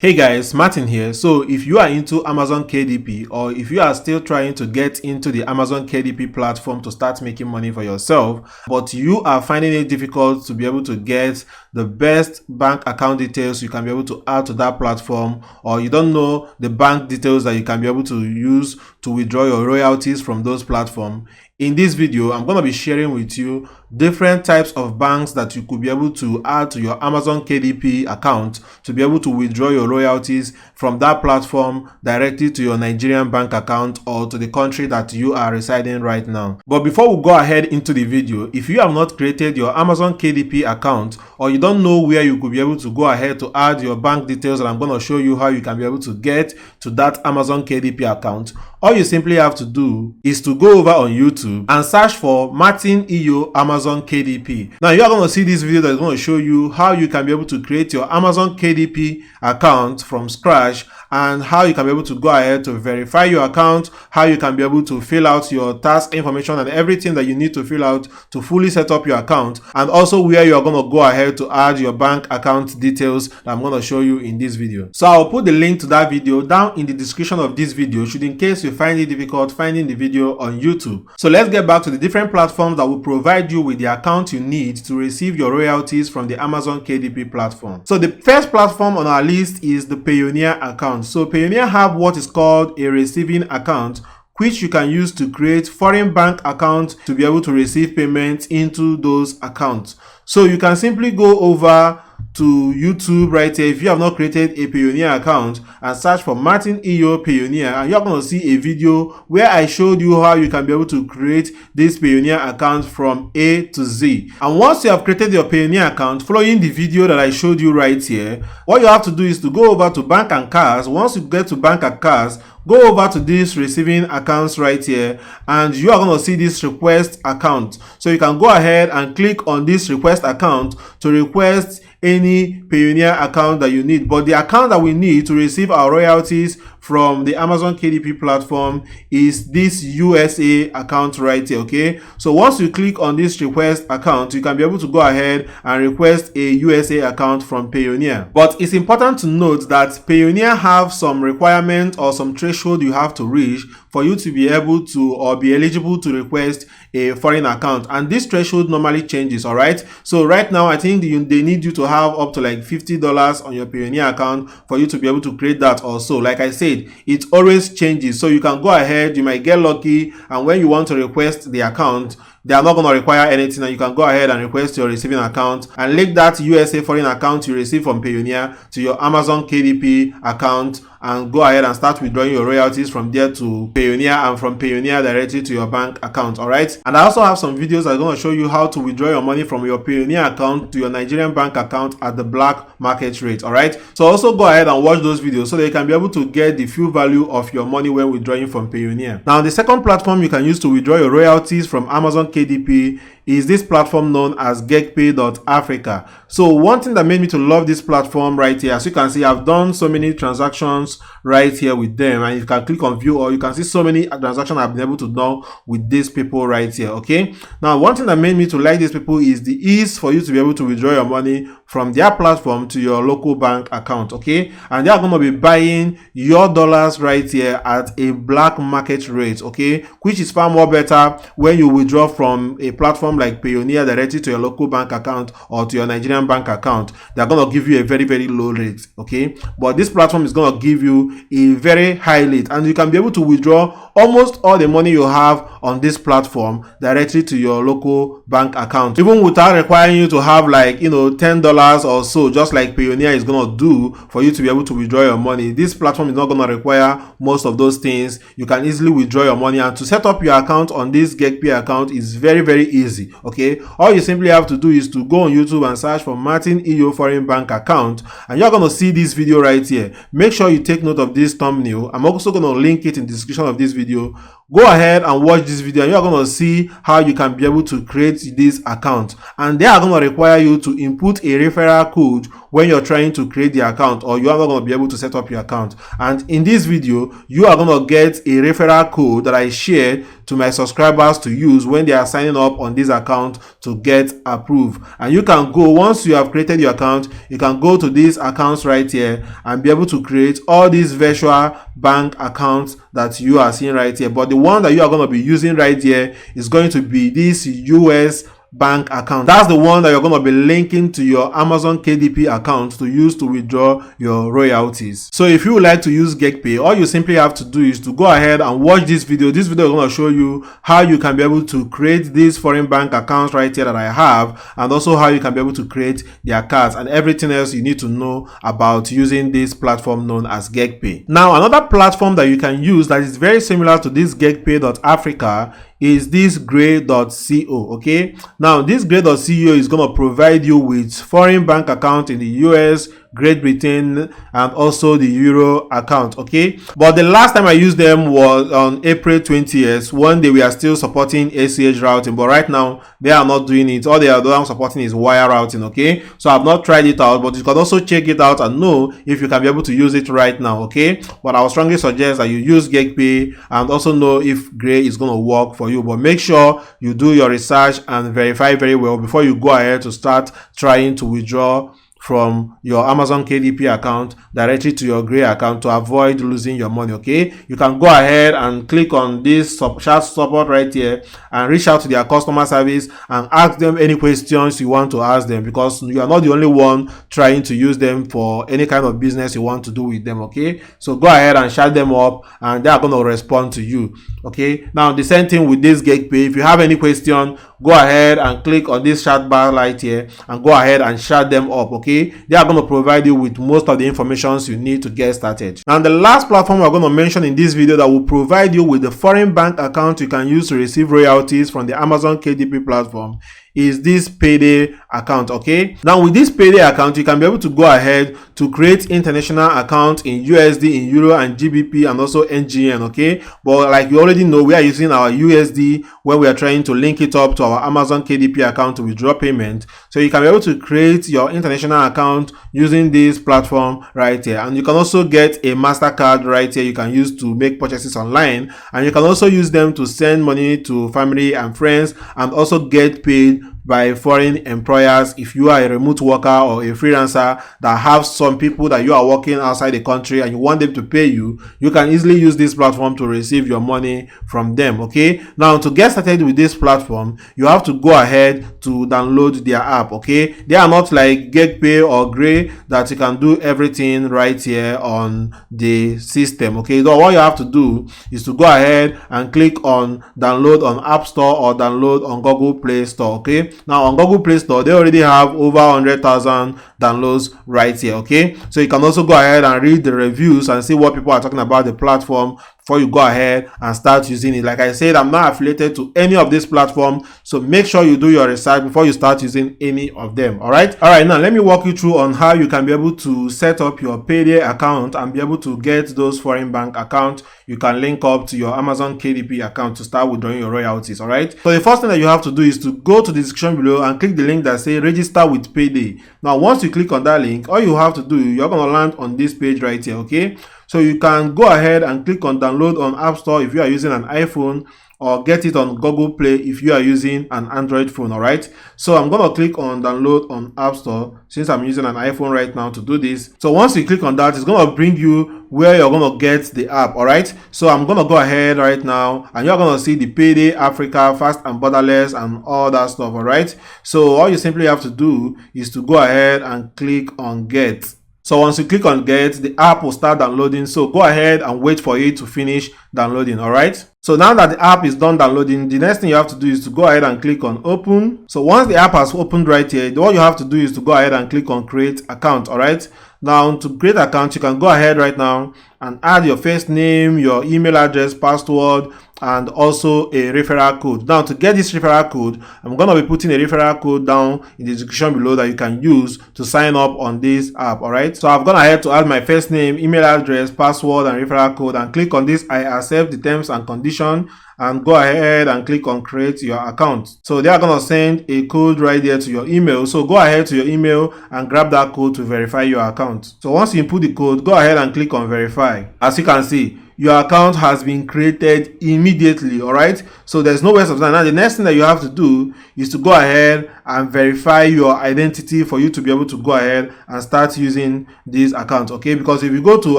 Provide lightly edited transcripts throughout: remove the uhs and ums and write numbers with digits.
Hey guys, Martin here. So if you are into Amazon KDP or if you are still trying to get into the Amazon KDP platform to start making money for yourself, but you are finding it difficult to be able to get the best bank account details you can be able to add to that platform, or you don't know the bank details that you can be able to use to withdraw your royalties from those platforms, in this video, I'm going to be sharing with you different types of banks that you could be able to add to your Amazon KDP account to be able to withdraw your royalties from that platform directly to your Nigerian bank account or to the country that you are residing right now. But before we go ahead into the video, if you have not created your Amazon KDP account or you don't know where you could be able to go ahead to add your bank details, and I'm going to show you how you can be able to get to that Amazon KDP account, all you simply have to do is to go over on YouTube and search for Martin Iyo Amazon KDP. Now you are going to see this video that is going to show you how you can be able to create your Amazon KDP account from scratch, and how you can be able to go ahead to verify your account, how you can be able to fill out your task information and everything that you need to fill out to fully set up your account, and also where you are going to go ahead to add your bank account details that I'm going to show you in this video. So I'll put the link to that video down in the description of this video, should in case you find it difficult finding the video on YouTube. So let's get back to the different platforms that will provide you with the account you need to receive your royalties from the Amazon KDP platform. So the first platform on our list is the Payoneer account. So Payoneer have what is called a receiving account, which you can use to create foreign bank accounts to be able to receive payments into those accounts. So you can simply go over to YouTube right here if you have not created a Payoneer account and search for Martin Iyo Payoneer, and you're going to see a video where I showed you how you can be able to create this Payoneer account from A to Z. And once you have created your Payoneer account, following the video that I showed you right here, what you have to do is to go over to bank and cars. Once you get to bank and cars, go over to this receiving accounts right here, and you are going to see this request account. So you can go ahead and click on this request account to request any Payoneer account that you need. But the account that we need to receive our royalties from the Amazon KDP platform is this USA account right here. Okay, so once you click on this request account, you can be able to go ahead and request a USA account from Payoneer. But it's important to note that Payoneer have some requirement or some threshold you have to reach for you to be able to or be eligible to request a foreign account, and this threshold normally changes. All right, so right now I think they need you to have up to like $50 on your Payoneer account for you to be able to create that. Also, like I said, it always changes, so you can go ahead, you might get lucky, and when you want to request the account, they are not going to require anything, and you can go ahead and request your receiving account and link that USA foreign account you receive from Payoneer to your Amazon KDP account, and go ahead and start withdrawing your royalties from there to Payoneer, and from Payoneer directly to your bank account. All right, and I also have some videos that are going to show you how to withdraw your money from your Payoneer account to your Nigerian bank account at the black market rate. All right, so also go ahead and watch those videos so that you can be able to get the full value of your money when withdrawing from Payoneer. Now, the second platform you can use to withdraw your royalties from Amazon KDP is this platform known as Geegpay.Africa. So one thing that made me to love this platform right here, as you can see, I've done so many transactions right here with them, and you can click on view, or you can see so many transactions I've been able to do with these people right here. Okay, now one thing that made me to like these people is the ease for you to be able to withdraw your money from their platform to your local bank account. Okay, and they are going to be buying your dollars right here at a black market rate, okay, which is far more better when you withdraw from a platform like Payoneer directly to your local bank account or to your Nigerian bank account. They're going to give you a very, very low rate. Okay, but this platform is going to give you a very high rate, and you can be able to withdraw almost all the money you have on this platform directly to your local bank account, even without requiring you to have like, you know, $10 or so, just like Payoneer is going to do for you to be able to withdraw your money. This platform is not going to require most of those things. You can easily withdraw your money, and to set up your account on this Geegpay account is very, very easy. Okay, all you simply have to do is to go on YouTube and search for Martin Iyo foreign bank account, and you're going to see this video right here. Make sure you take note of this thumbnail. I'm also going to link it in the description of this video, Go ahead and watch this video and you are going to see how you can be able to create this account, and they are going to require you to input a referral code when you're trying to create the account, or you are not going to be able to set up your account. And in this video, you are going to get a referral code that I shared to my subscribers to use when they are signing up on this account to get approved. And you can go, once you have created your account, you can go to these accounts right here and be able to create all these virtual bank accounts that you are seeing right here. But the one that you are going to be using right here is going to be this US bank account. That's the one that you're going to be linking to your Amazon KDP account to use to withdraw your royalties. So if you would like to use Geegpay, all you simply have to do is to go ahead and watch this video. This video is going to show you how you can be able to create these foreign bank accounts right here that I have, and also how you can be able to create their cards and everything else you need to know about using this platform known as Geegpay. Now, another platform that you can use that is very similar to this Geegpay.Africa is this gray.co. okay, now this gray.co is going to provide you with foreign bank account in the US, Great Britain, and also the Euro account. Okay, but the last time I used them was on April 20th when they were still supporting ACH routing, but right now they are not doing it. All they are doing supporting is wire routing. Okay, so I've not tried it out, but you can also check it out and know if you can be able to use it right now. Okay, but I would strongly suggest that you use Geegpay and also know if Gray is going to work for you. But make sure you do your research and verify very well before you go ahead to start trying to withdraw from your Amazon KDP account directly to your Gray account to avoid losing your money. Okay, you can go ahead and click on this chat support right here and reach out to their customer service and ask them any questions you want to ask them, because you are not the only one trying to use them for any kind of business you want to do with them. Okay, so go ahead and chat them up and they are going to respond to you. Okay, now the same thing with this Geegpay. If you have any question, go ahead and click on this chat bar right here and go ahead and chat them up. Okay, they are going to provide you with most of the information you need to get started. And the last platform we're going to mention in this video that will provide you with the foreign bank account you can use to receive royalties from the Amazon KDP platform is this Payday account. Okay, now with this Payday account, you can be able to go ahead to create international account in USD, in Euro, and GBP, and also NGN. Okay, but like you already know, we are using our USD when we are trying to link it up to our Amazon KDP account to withdraw payment. So you can be able to create your international account using this platform right here, and you can also get a MasterCard right here you can use to make purchases online, and you can also use them to send money to family and friends and also get paid by foreign employers. If you are a remote worker or a freelancer that have some people that you are working outside the country and you want them to pay you, you can easily use this platform to receive your money from them. Okay, now to get started with this platform, you have to go ahead to download their app. Okay, they are not like Geegpay or Gray that you can do everything right here on the system. Okay, so what you have to do is to go ahead and click on download on App Store or download on Google Play Store. Okay, now on Google Play Store, they already have over 100,000 downloads right here. Okay, so you can also go ahead and read the reviews and see what people are talking about the platform before you go ahead and start using it. Like I said, I'm not affiliated to any of this platform, so make sure you do your research before you start using any of them. All right, now let me walk you through on how you can be able to set up your Payday account and be able to get those foreign bank accounts you can link up to your Amazon KDP account to start withdrawing your royalties. All right, so the first thing that you have to do is to go to the description below and click the link that says register with Payday. Now once you click on that link, all you have to do, you're going to land on this page right here. Okay, so you can go ahead and click on download on App Store if you are using an iPhone, or get it on Google Play if you are using an Android phone. All right, so I'm going to click on download on App Store since I'm using an iPhone right now to do this. So once you click on that, it's going to bring you where you're going to get the app. All right, so I'm going to go ahead right now and you're going to see the Payday Africa, Fast and Borderless, and all that stuff. All right, so all you simply have to do is to go ahead and click on get. So once you click on get, the app will start downloading. So go ahead and wait for it to finish downloading. All right, so now that the app is done downloading, the next thing you have to do is to go ahead and click on open. So once the app has opened right here, what you have to do is to go ahead and click on create account. All right, now to create account, you can go ahead right now and add your first name, your email address, password, and also a referral code. Now, to get this referral code, I'm going to be putting a referral code down in the description below that you can use to sign up on this app. All right, so I've gone ahead to add my first name, email address, password, and referral code, and click on this I accept the terms and condition, and go ahead and click on create your account. So they are going to send a code right there to your email. So go ahead to your email and grab that code to verify your account. So once you input the code, go ahead and click on verify. As you can see, your account has been created immediately. All right, so there's no waste of time. Now the next thing that you have to do is to go ahead and verify your identity for you to be able to go ahead and start using this account. Okay, because if you go to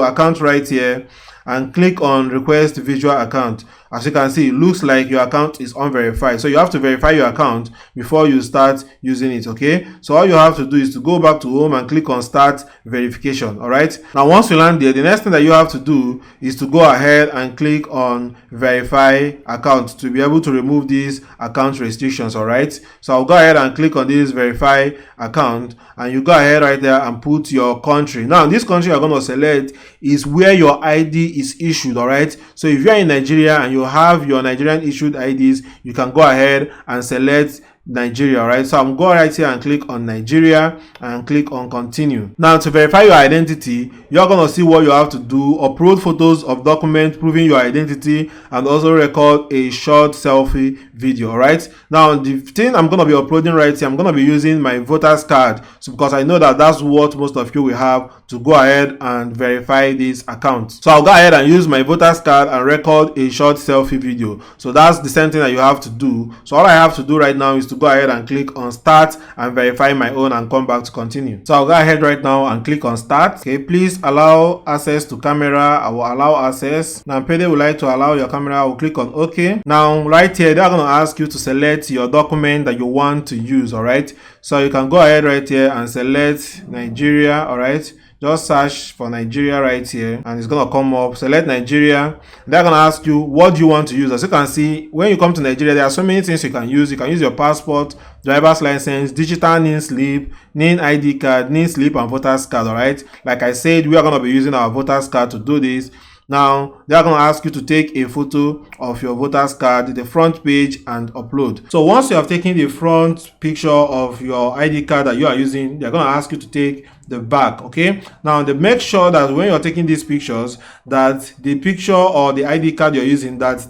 account right here and click on request visual account, as you can see, it looks like your account is unverified. So you have to verify your account before you start using it. Okay, so all you have to do is to go back to home and click on start verification. All right, now once you land there, the next thing that you have to do is to go ahead and click on verify account to be able to remove these account restrictions. All right, so I'll go ahead and click on this verify account, and you go ahead right there and put your country. Now this country you're going to select is where your ID is issued. All right, so if you're in Nigeria and you have your Nigerian issued IDs, you can go ahead and select Nigeria. Right, so I'm going right here and click on Nigeria and click on continue. Now to verify your identity, you're going to see what you have to do: upload photos of documents proving your identity, and also record a short selfie video. All right, now the thing I'm going to be uploading right here, I'm going to be using my voter's card, so because I know that that's what most of you will have to go ahead and verify this account. So I'll go ahead and use my voter's card and record a short selfie video. So that's the same thing that you have to do. So all I have to do right now is to go ahead and click on start and verify my own and come back to continue. So I'll go ahead right now and click on start. Okay, please allow access to camera. I will allow access. Now Payday would like to allow your camera. I will click on OK. Now right here, they're going to ask you to select your document that you want to use. All right, so you can go ahead right here and select Nigeria. All right, just search for Nigeria right here and it's going to come up. Select Nigeria. They're going to ask you what do you want to use. As you can see, when you come to Nigeria, there are so many things you can use. You can use your passport, driver's license, digital NIN slip, NIN ID card, NIN slip, and voter's card. All right, like I said, we are going to be using our voter's card to do this. Now they are going to ask you to take a photo of your voter's card, the front page, and upload. So once you have taken the front picture of your ID card that you are using, they're going to ask you to take the back. Okay, now they make sure that when you're taking these pictures, that the picture or the ID card you're using, that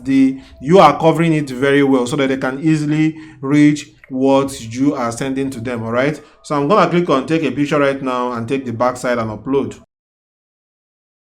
you are covering it very well so that they can easily reach what you are sending to them. All right, so I'm going to click on take a picture right now and take the back side and upload.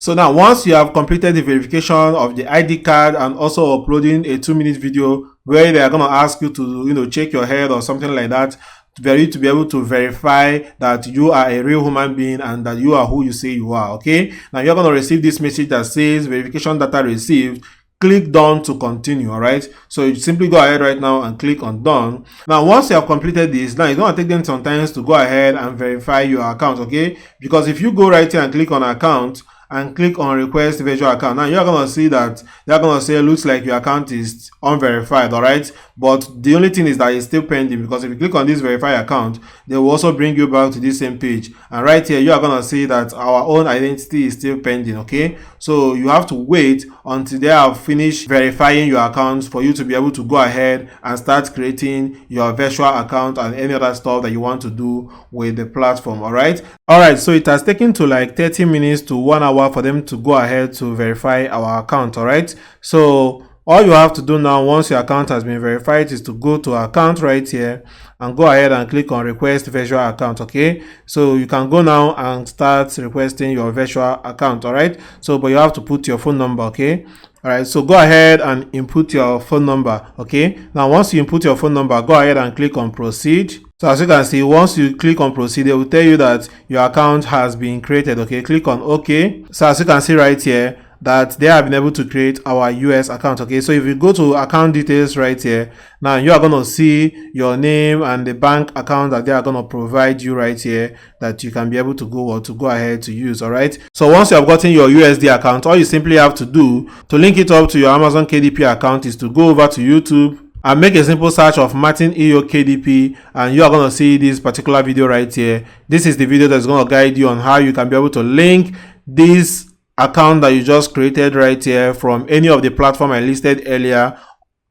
So now once you have completed the verification of the ID card and also uploading a 2-minute video where they are going to ask you to check your head or something like that, for you to be able to verify that you are a real human being and that you are who you say you are. Okay, now you're going to receive this message that says verification data received. Click done to continue. All right, so you simply go ahead right now and click on done. Now once you have completed this, now it's going to take them sometimes to go ahead and verify your account. Okay, because if you go right here and click on account and click on request virtual account, now you're going to see that they're going to say looks like your account is unverified. All right, but the only thing is that it's still pending, because if you click on this verify account, they will also bring you back to this same page, and right here you are going to see that our own identity is still pending. Okay, so you have to wait until they have finished verifying your account for you to be able to go ahead and start creating your virtual account and any other stuff that you want to do with the platform. All right, so it has taken to like 30 minutes to 1 hour for them to go ahead to verify our account. All right, so all you have to do now, once your account has been verified, is to go to account right here and go ahead and click on request virtual account. Okay, so you can go now and start requesting your virtual account. All right, so but you have to put your phone number. Okay, all right, so go ahead and input your phone number. Okay, now once you input your phone number, go ahead and click on proceed. So as you can see, once you click on proceed, they will tell you that your account has been created. Okay, click on OK. So as you can see right here, that they have been able to create our US account. Okay, so if you go to account details right here, now you are going to see your name and the bank account that they are going to provide you right here, that you can be able to go ahead to use. All right, so once you have gotten your USD account, all you simply have to do to link it up to your Amazon KDP account is to go over to YouTube and make a simple search of Martin EO KDP, and you are going to see this particular video right here. This is the video that's going to guide you on how you can be able to link this account that you just created right here from any of the platform I listed earlier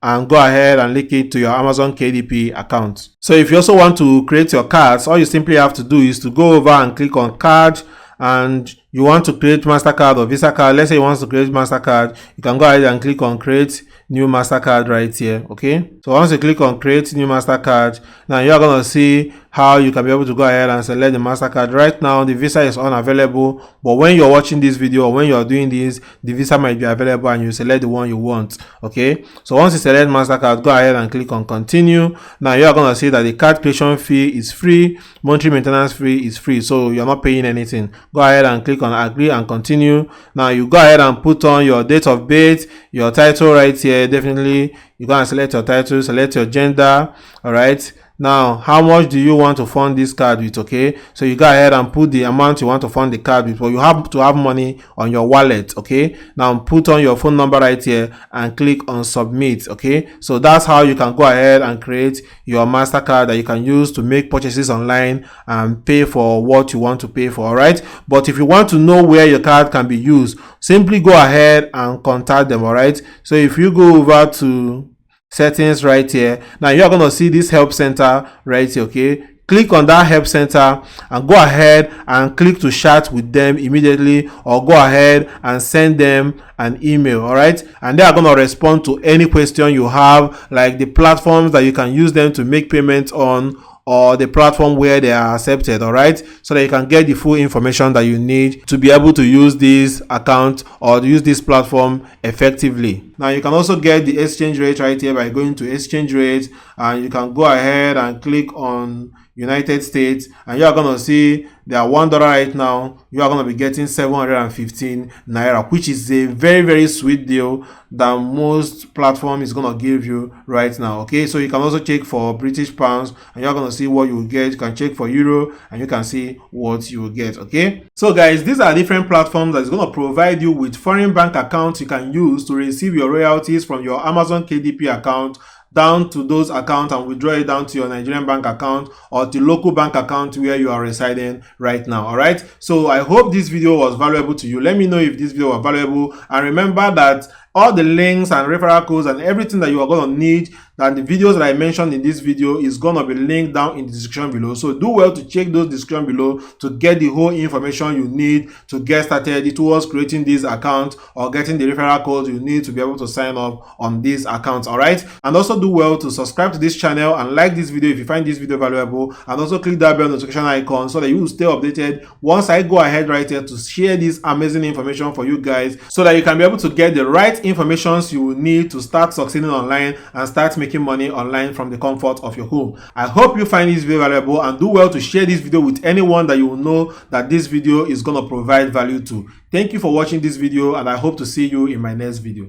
and go ahead and link it to your Amazon KDP account. So if you also want to create your cards, all you simply have to do is to go over and click on card, and you want to create MasterCard or Visa card. Let's say you want to create MasterCard, you can go ahead and click on create new MasterCard right here. Okay, so once you click on create new MasterCard, now you're gonna see how you can be able to go ahead and select the MasterCard. Right now the Visa is unavailable, but when you're watching this video or when you're doing this, the Visa might be available and you select the one you want. Okay, so once you select MasterCard, go ahead and click on continue. Now you're gonna see that the card creation fee is free, monthly maintenance fee is free, so you're not paying anything. Go ahead and click on agree and continue. Now you go ahead and put on your date of birth, your title right here. Definitely you go and select your title, select your gender. All right, now how much do you want to fund this card with? Okay, so you go ahead and put the amount you want to fund the card with, but you have to have money on your wallet. Okay, now put on your phone number right here and click on submit. Okay, so that's how you can go ahead and create your MasterCard that you can use to make purchases online and pay for what you want to pay for. All right, but if you want to know where your card can be used, simply go ahead and contact them. All right, so if you go over to settings right here, now you're going to see this help center right here. Okay, click on that help center and go ahead and click to chat with them immediately, or go ahead and send them an email. All right, and they are going to respond to any question you have, like the platforms that you can use them to make payments on, or the platform where they are accepted. All right, so that you can get the full information that you need to be able to use this account or to use this platform effectively. Now you can also get the exchange rate right here by going to exchange rate, and you can go ahead and click on United States, and you are going to see they are $1 right now. You are going to be getting 715 naira, which is a very sweet deal that most platform is going to give you right now. Okay, so you can also check for British pounds and you're going to see what you will get. You can check for euro and you can see what you will get. Okay, so guys, these are different platforms that is going to provide you with foreign bank accounts you can use to receive your royalties from your Amazon KDP account down to those accounts and withdraw it down to your Nigerian bank account or the local bank account where you are residing right now. All right, so I hope this video was valuable to you. Let me know if this video was valuable, and remember that all the links and referral codes and everything that you are going to need, that the videos that I mentioned in this video is going to be linked down in the description below. So do well to check those description below to get the whole information you need to get started towards creating this account or getting the referral codes you need to be able to sign up on these accounts. All right, and also do well to subscribe to this channel and like this video if you find this video valuable, and also click that bell notification icon so that you will stay updated once I go ahead right here to share this amazing information for you guys, so that you can be able to get the right information you will need to start succeeding online and start making money online from the comfort of your home. I hope you find this video valuable, and do well to share this video with anyone that you will know that this video is going to provide value to. Thank you for watching this video, and I hope to see you in my next video.